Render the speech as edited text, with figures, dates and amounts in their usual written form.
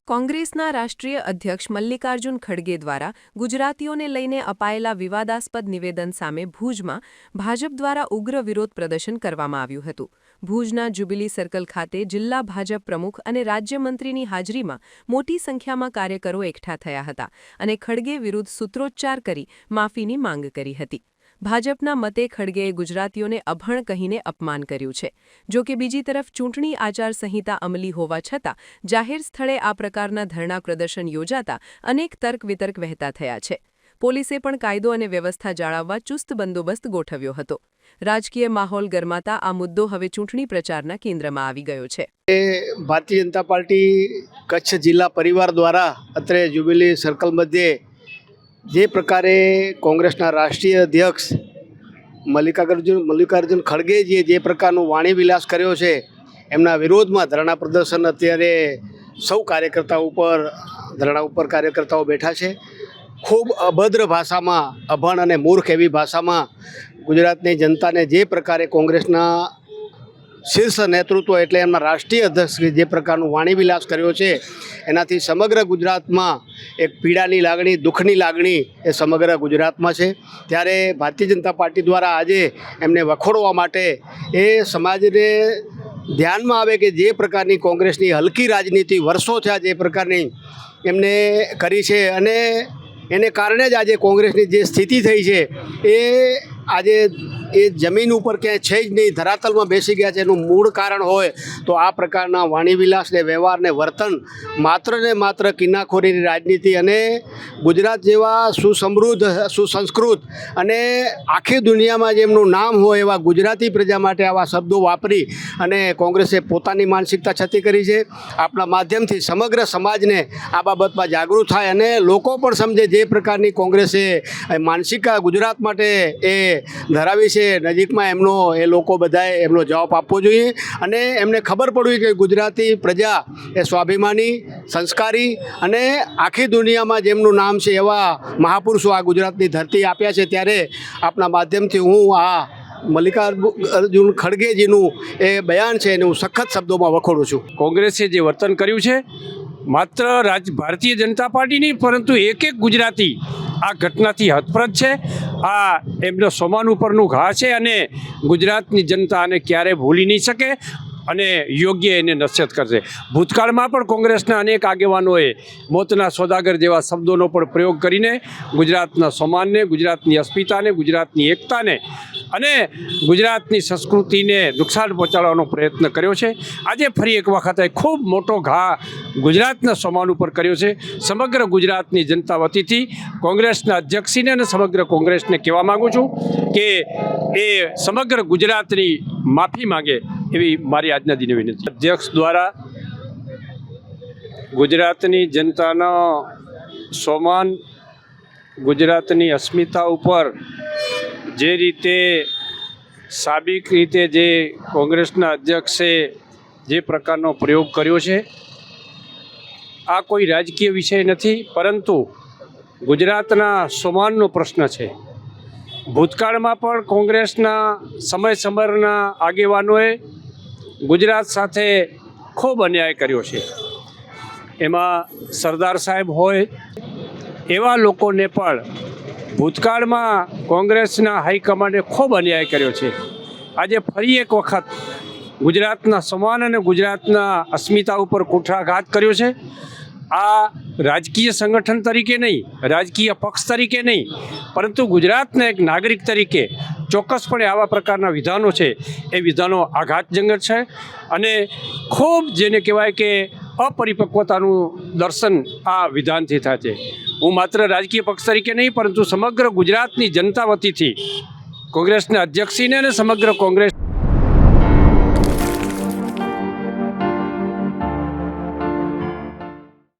કોંગ્રેસના રાષ્ટ્રીય અધ્યક્ષ મલ્લિકાર્જુન ખડગે દ્વારા ગુજરાતીઓને લઈને અપાયેલા વિવાદાસ્પદ નિવેદન સામે ભુજમાં ભાજપ દ્વારા ઉગ્ર વિરોધ પ્રદર્શન કરવામાં આવ્યું હતું. ભુજના જ્યુબિલી સર્કલ ખાતે જિલ્લા ભાજપ પ્રમુખ અને રાજ્યમંત્રીની હાજરીમાં મોટી સંખ્યામાં કાર્યકરો એકઠા થયા હતા અને ખડગે વિરુદ્ધ સૂત્રોચ્ચાર કરી માફીની માંગ કરી હતી. ભાજપના મતે ખડગેએ ગુજરાતીઓને અભણ કહીને અપમાન કર્યું છે. જો કે બીજી તરફ ચૂંટણી આચારસંહિતા અમલી હોવા છતાં જાહેર સ્થળે આ પ્રકારના ધરણા પ્રદર્શન યોજાતા અનેક તર્ક વિતર્ક વહેતા થયા છે. પોલીસે પણ કાયદો અને વ્યવસ્થા જાળવવા ચુસ્ત બંદોબસ્ત ગોઠવ્યો હતો. રાજકીય માહોલ ગરમાતા આ મુદ્દો હવે ચૂંટણી પ્રચારના કેન્દ્રમાં આવી ગયો છે. ભારતીય જનતા પાર્ટી કચ્છ જિલ્લા પરિવાર દ્વારા અત્રે જ્યુબિલી સર્કલ મધ્યે જે પ્રકારે કોંગ્રેસના રાષ્ટ્રીય અધ્યક્ષ મલ્લિકાર્જુન ખડગેજીએ જે પ્રકારનો વાણી વિલાસ કર્યો છે એમના વિરોધમાં ધરણા પ્રદર્શન અત્યારે સૌ ધરણા ઉપર કાર્યકર્તાઓ બેઠા છે. ખૂબ અભદ્ર ભાષામાં, અભણ અને મૂર્ખ એવી ભાષામાં ગુજરાતની જનતાને જે પ્રકારે કોંગ્રેસના શીર્ષ નેતૃત્વ એટલે એમના રાષ્ટ્રીય અધ્યક્ષ જે પ્રકારનું વાણી વિલાસ કર્યો છે એનાથી સમગ્ર ગુજરાતમાં એક પીડાની લાગણી, દુઃખની લાગણી એ સમગ્ર ગુજરાતમાં છે. ત્યારે ભારતીય જનતા પાર્ટી દ્વારા આજે એમને વખોડવા માટે એ સમાજને ધ્યાનમાં આવે કે જે પ્રકારની કોંગ્રેસની હલકી રાજનીતિ વર્ષો થયા જે પ્રકારની એમને કરી છે અને એને કારણે જ આજે કોંગ્રેસની જે સ્થિતિ થઈ છે એ આજે એ જમીન ઉપર ક્યાંય છે જ નહીં, ધરાતલમાં બેસી ગયા છે. એનું મૂળ કારણ હોય તો આ પ્રકારના વાણીવિલાસને, વ્યવહારને, વર્તન માત્ર ને માત્ર કિન્નાખોરીની રાજનીતિ અને ગુજરાત જેવા સુસમૃદ્ધ, સુસંસ્કૃત અને આખી દુનિયામાં જેમનું નામ હોય એવા ગુજરાતી પ્રજા માટે આવા શબ્દો વાપરી અને કોંગ્રેસે પોતાની માનસિકતા છતી કરી છે. આપણા માધ્યમથી સમગ્ર સમાજને આ બાબતમાં જાગૃત થાય અને લોકો પણ સમજે જે પ્રકારની કોંગ્રેસે માનસિકતા ગુજરાત માટે એ ધરાવી છે. નજીકમાં એ લોકો બધાએ એમનો જવાબ આપવો જોઈએ અને એમને ખબર પડવી કે ગુજરાતી પ્રજા એ સ્વાભિમાની, સંસ્કારી અને આખી દુનિયામાં જેમનું નામ છે એવા મહાપુરુષો આ ગુજરાતની ધરતી આપ્યા છે. ત્યારે આપણા માધ્યમથી હું આ મલ્લિકાર્જુન ખડગેજીનું એ બયાન છે એને હું સખત શબ્દોમાં વખોડું છું. કોંગ્રેસે જે વર્તન કર્યું છે માત્ર ભારતીય જનતા પાર્ટી નહીં પરંતુ એક ગુજરાતી આ ઘટનાથી હતપ્રત છે. આ એમનો સોમાન ઉપરનું ઘા છે અને ગુજરાતની જનતા આને ક્યારેય ભૂલી નહીં શકે અને યોગ્ય એને નશ્યત કરશે. ભૂતકાળમાં પણ કોંગ્રેસના અનેક આગેવાનોએ મોતના સોદાગર જેવા શબ્દોનો પણ પ્રયોગ કરીને ગુજરાતના સોમાનને, ગુજરાતની અસ્મિતાને, ગુજરાતની એકતાને અને ગુજરાતની સંસ્કૃતિને નુકસાન પહોંચાડવાનો પ્રયત્ન કર્યો છે. આજે ફરી એક વખત ખૂબ મોટો ઘા ગુજરાતના સોમાન ઉપર કર્યો છે. સમગ્ર ગુજરાતની જનતા વતીથી કોંગ્રેસના અધ્યક્ષીને અને સમગ્ર કોંગ્રેસને કહેવા માગું છું કે એ સમગ્ર ગુજરાતની માફી માગે એવી મારી આજના દિને વિનંતી. અધ્યક્ષ દ્વારા ગુજરાતની જનતાનો સોમાન, ગુજરાતની અસ્મિતા ઉપર જે રીતે સાબિક રીતે જે કોંગ્રેસના અધ્યક્ષે જે પ્રકારનો પ્રયોગ કર્યો છે આ કોઈ રાજકીય વિષય નથી પરંતુ ગુજરાતના સોમાનનો પ્રશ્ન છે. ભૂતકાળમાં પણ કોંગ્રેસના સમયના આગેવાનોએ ગુજરાત સાથે ખૂબ અન્યાય કર્યો છે. એમાં સરદાર સાહેબ હોય એવા લોકોને પણ ભૂતકાળમાં કોંગ્રેસના હાઈકમાન્ડે ખૂબ અન્યાય કર્યો છે. આજે ફરી એક વખત ગુજરાતના સમાન અને ગુજરાતના અસ્મિતા ઉપર કુઠાઘાત કર્યો છે. આ રાજકીય સંગઠન તરીકે નહીં, રાજકીય પક્ષ તરીકે નહીં પરંતુ ગુજરાતના એક નાગરિક તરીકે ચોક્કસપણે આવા પ્રકારના વિધાનો છે એ વિધાનો આઘાતજનક છે અને ખૂબ જેને કહેવાય કે અપરિપક્વતાનું દર્શન આ વિધાનથી થાય છે. હું માત્ર રાજકીય પક્ષ તરીકે નહીં પરંતુ સમગ્ર ગુજરાતની જનતા વતીથી કોંગ્રેસના અધ્યક્ષીને અને સમગ્ર કોંગ્રેસ